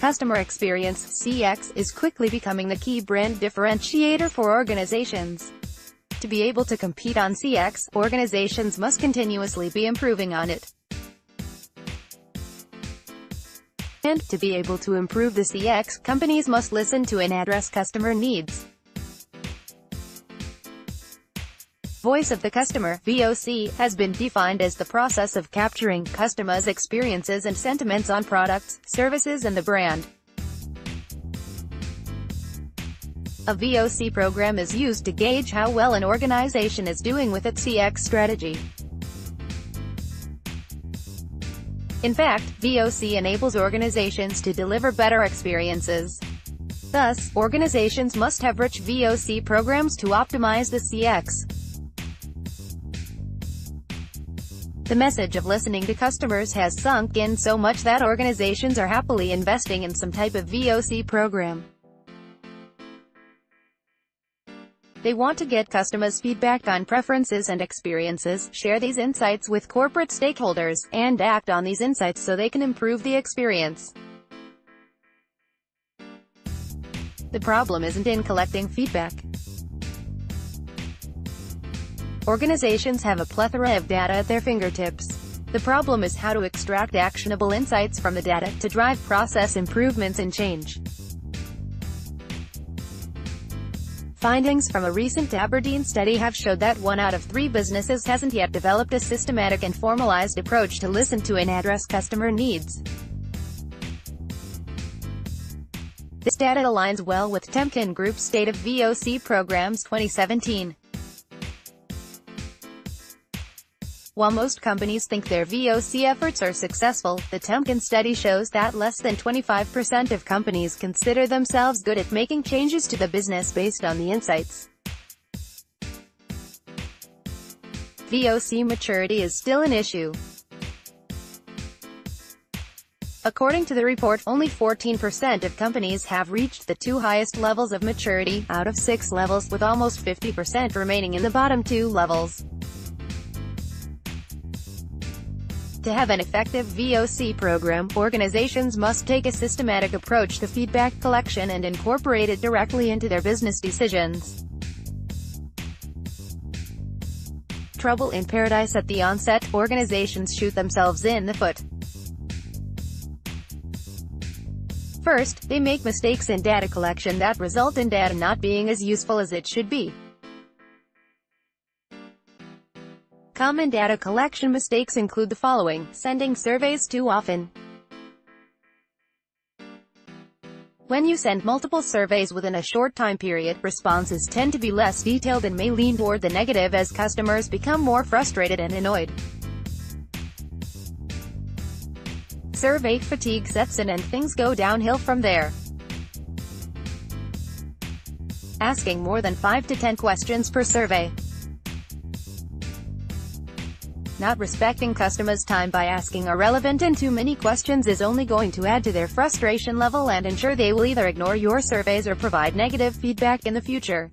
Customer experience (CX) is quickly becoming the key brand differentiator for organizations. To be able to compete on CX, organizations must continuously be improving on it. And, to be able to improve the CX, companies must listen to and address customer needs. Voice of the Customer (VOC) has been defined as the process of capturing customers' experiences and sentiments on products, services and the brand. A VOC program is used to gauge how well an organization is doing with its CX strategy. In fact, VOC enables organizations to deliver better experiences. Thus, organizations must have rich VOC programs to optimize the CX. The message of listening to customers has sunk in so much that organizations are happily investing in some type of VOC program. They want to get customers' feedback on preferences and experiences, share these insights with corporate stakeholders, and act on these insights so they can improve the experience. The problem isn't in collecting feedback. Organizations have a plethora of data at their fingertips. The problem is how to extract actionable insights from the data, to drive process improvements and change. Findings from a recent Aberdeen study have showed that 1 out of 3 businesses hasn't yet developed a systematic and formalized approach to listen to and address customer needs. This data aligns well with Temkin Group's State of VOC Programs 2017. While most companies think their VOC efforts are successful, the Temkin study shows that less than 25% of companies consider themselves good at making changes to the business based on the insights. VOC maturity is still an issue. According to the report, only 14% of companies have reached the 2 highest levels of maturity, out of 6 levels, with almost 50% remaining in the bottom 2 levels. To have an effective VOC program, organizations must take a systematic approach to feedback collection and incorporate it directly into their business decisions. Trouble in paradise at the onset, organizations shoot themselves in the foot. First, they make mistakes in data collection that result in data not being as useful as it should be. Common data collection mistakes include the following: sending surveys too often. When you send multiple surveys within a short time period, responses tend to be less detailed and may lean toward the negative as customers become more frustrated and annoyed. Survey fatigue sets in and things go downhill from there. Asking more than 5 to 10 questions per survey. Not respecting customers' time by asking irrelevant and too many questions is only going to add to their frustration level and ensure they will either ignore your surveys or provide negative feedback in the future.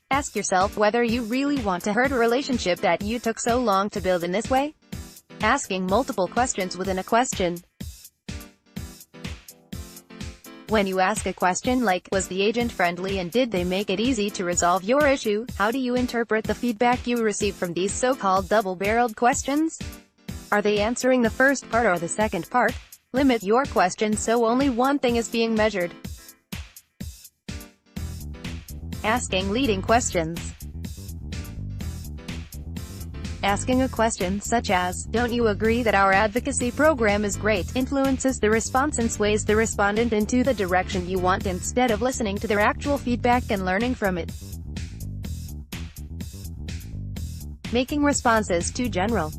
Ask yourself whether you really want to hurt a relationship that you took so long to build in this way. Asking multiple questions within a question. When you ask a question like, was the agent friendly and did they make it easy to resolve your issue, how do you interpret the feedback you receive from these so-called double-barreled questions? Are they answering the first part or the second part? Limit your questions so only one thing is being measured. Asking leading questions. Asking a question such as, "Don't you agree that our advocacy program is great?" influences the response and sways the respondent into the direction you want instead of listening to their actual feedback and learning from it. Making responses too general.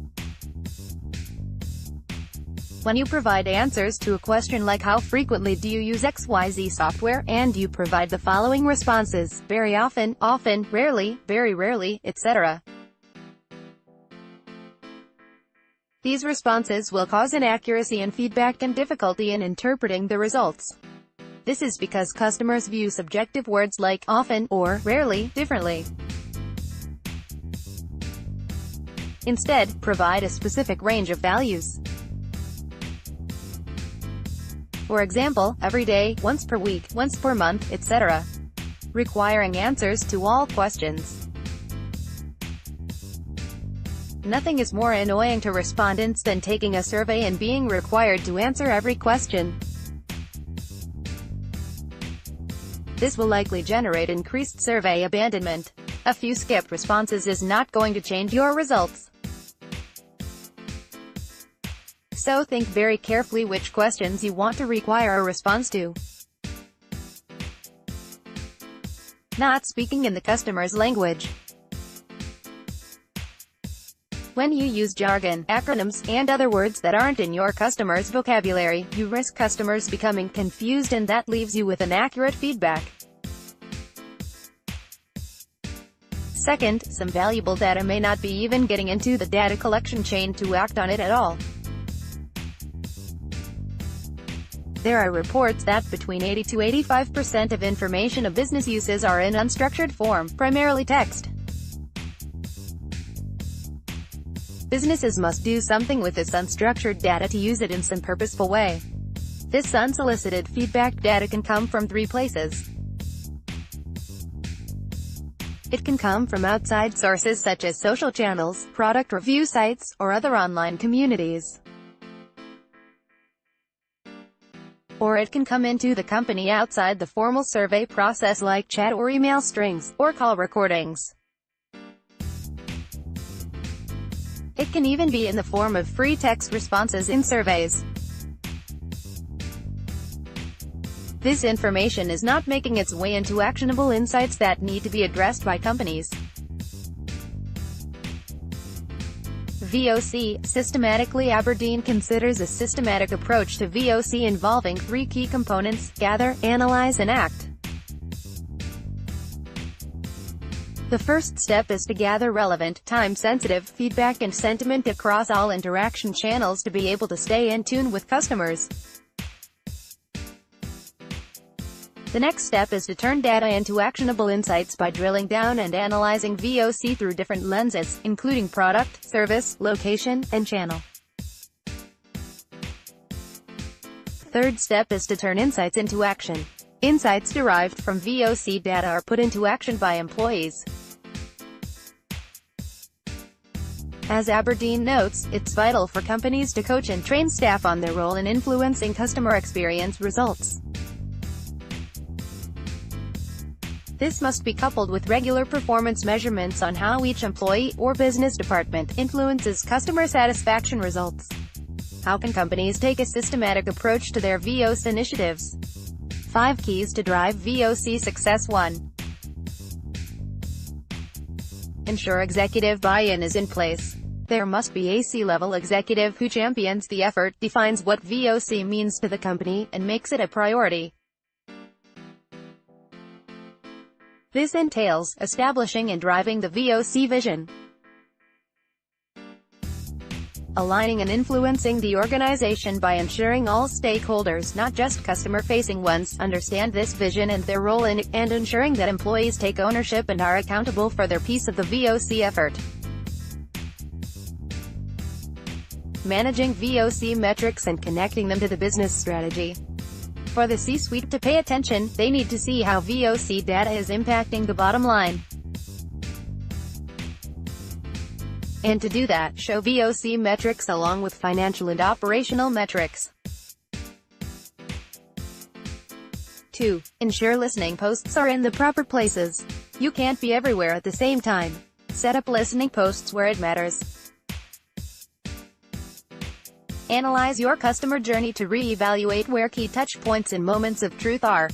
When you provide answers to a question like how frequently do you use XYZ software, and you provide the following responses: very often, often, rarely, very rarely, etc. These responses will cause inaccuracy in feedback and difficulty in interpreting the results. This is because customers view subjective words like often or rarely differently. Instead, provide a specific range of values. For example, every day, once per week, once per month, etc. Requiring answers to all questions. Nothing is more annoying to respondents than taking a survey and being required to answer every question. This will likely generate increased survey abandonment. A few skipped responses is not going to change your results. So think very carefully which questions you want to require a response to. Not speaking in the customer's language. When you use jargon, acronyms, and other words that aren't in your customer's vocabulary, you risk customers becoming confused, and that leaves you with inaccurate feedback. Second, some valuable data may not be even getting into the data collection chain to act on it at all. There are reports that between 80 to 85% of information a business uses are in unstructured form, primarily text. Businesses must do something with this unstructured data to use it in some purposeful way. This unsolicited feedback data can come from three places. It can come from outside sources such as social channels, product review sites, or other online communities. Or it can come into the company outside the formal survey process, like chat or email strings, or call recordings. It can even be in the form of free text responses in surveys. This information is not making its way into actionable insights that need to be addressed by companies. VOC. Systematically, Aberdeen considers a systematic approach to VOC involving three key components: gather, analyze, and act. The first step is to gather relevant, time-sensitive feedback and sentiment across all interaction channels to be able to stay in tune with customers. The next step is to turn data into actionable insights by drilling down and analyzing VOC through different lenses, including product, service, location, and channel. Third step is to turn insights into action. Insights derived from VOC data are put into action by employees. As Aberdeen notes, it's vital for companies to coach and train staff on their role in influencing customer experience results. This must be coupled with regular performance measurements on how each employee or business department influences customer satisfaction results. How can companies take a systematic approach to their VOC initiatives? 5 keys to drive VOC success. 1. Ensure executive buy-in is in place. There must be a C-level executive who champions the effort, defines what VOC means to the company, and makes it a priority. This entails establishing and driving the VOC vision, aligning and influencing the organization by ensuring all stakeholders, not just customer-facing ones, understand this vision and their role in it, and ensuring that employees take ownership and are accountable for their piece of the VOC effort. Managing VOC metrics and connecting them to the business strategy. For the C-suite to pay attention, they need to see how VOC data is impacting the bottom line. And to do that, show VOC metrics along with financial and operational metrics. 2. Ensure listening posts are in the proper places. You can't be everywhere at the same time. Set up listening posts where it matters. Analyze your customer journey to re-evaluate where key touch points and moments of truth are.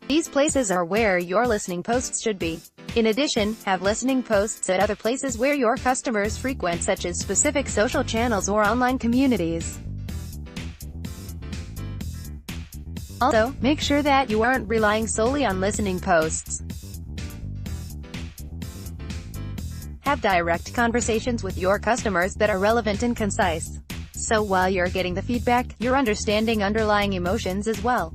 These places are where your listening posts should be. In addition, have listening posts at other places where your customers frequent, such as specific social channels or online communities. Also, make sure that you aren't relying solely on listening posts. Have direct conversations with your customers that are relevant and concise. So while you're getting the feedback, you're understanding underlying emotions as well.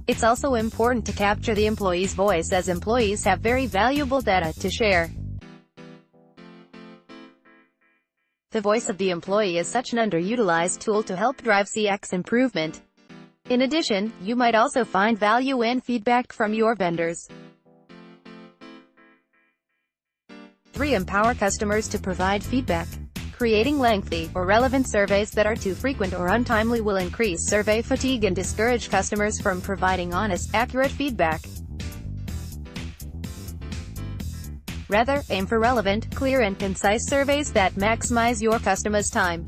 It's also important to capture the employee's voice, as employees have very valuable data to share. The voice of the employee is such an underutilized tool to help drive CX improvement. In addition, you might also find value in feedback from your vendors. 3. Empower customers to provide feedback. Creating lengthy or relevant surveys that are too frequent or untimely will increase survey fatigue and discourage customers from providing honest, accurate feedback. Rather, aim for relevant, clear and concise surveys that maximize your customers' time.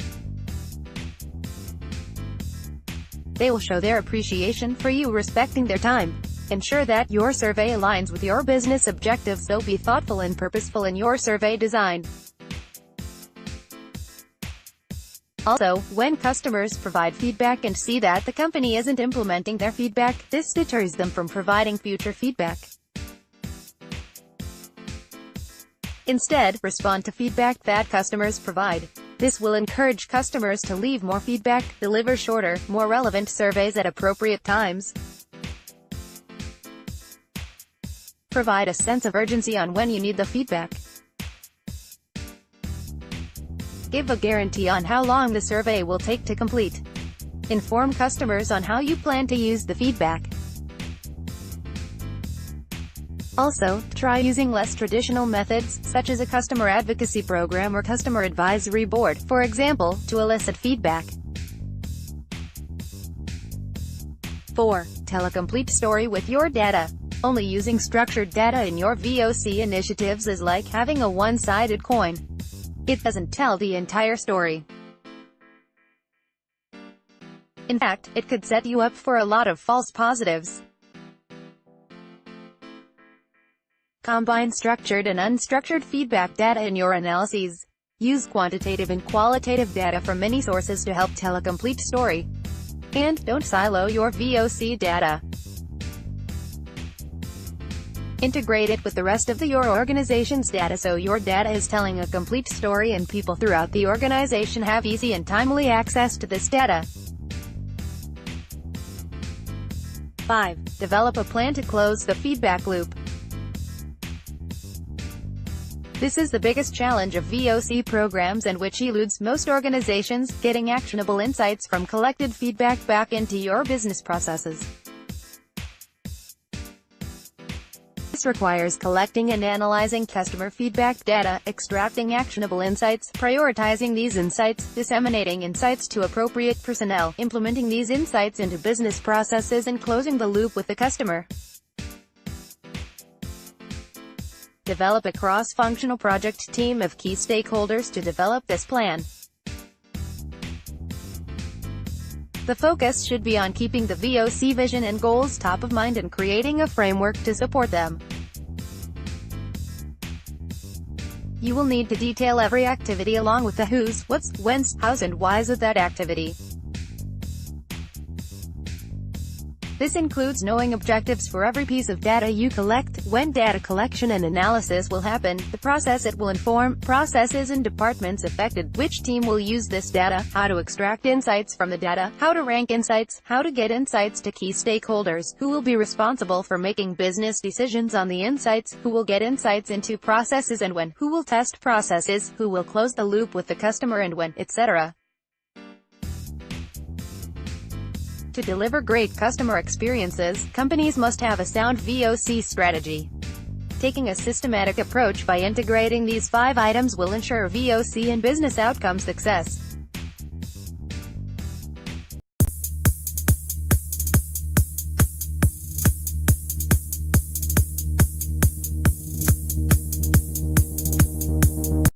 They will show their appreciation for you respecting their time. Ensure that your survey aligns with your business objectives, so be thoughtful and purposeful in your survey design. Also, when customers provide feedback and see that the company isn't implementing their feedback, this deters them from providing future feedback. Instead, respond to feedback that customers provide. This will encourage customers to leave more feedback, deliver shorter, more relevant surveys at appropriate times. Provide a sense of urgency on when you need the feedback. Give a guarantee on how long the survey will take to complete. Inform customers on how you plan to use the feedback. Also, try using less traditional methods, such as a customer advocacy program or customer advisory board, for example, to elicit feedback. 4. Tell a complete story with your data. Only using structured data in your VOC initiatives is like having a one-sided coin. It doesn't tell the entire story. In fact, it could set you up for a lot of false positives. Combine structured and unstructured feedback data in your analyses. Use quantitative and qualitative data from many sources to help tell a complete story. And don't silo your VOC data. Integrate it with the rest of your organization's data so your data is telling a complete story and people throughout the organization have easy and timely access to this data. 5. Develop a plan to close the feedback loop. This is the biggest challenge of VOC programs and which eludes most organizations: getting actionable insights from collected feedback back into your business processes. This requires collecting and analyzing customer feedback data, extracting actionable insights, prioritizing these insights, disseminating insights to appropriate personnel, implementing these insights into business processes, and closing the loop with the customer. Develop a cross-functional project team of key stakeholders to develop this plan. The focus should be on keeping the VOC vision and goals top of mind and creating a framework to support them. You will need to detail every activity along with the who's, what's, when's, how's and why's of that activity. This includes knowing objectives for every piece of data you collect, when data collection and analysis will happen, the process it will inform, processes and departments affected, which team will use this data, how to extract insights from the data, how to rank insights, how to get insights to key stakeholders, who will be responsible for making business decisions on the insights, who will get insights into processes and when, who will test processes, who will close the loop with the customer and when, etc. To deliver great customer experiences, companies must have a sound VOC strategy. Taking a systematic approach by integrating these 5 items will ensure VOC and business outcome success.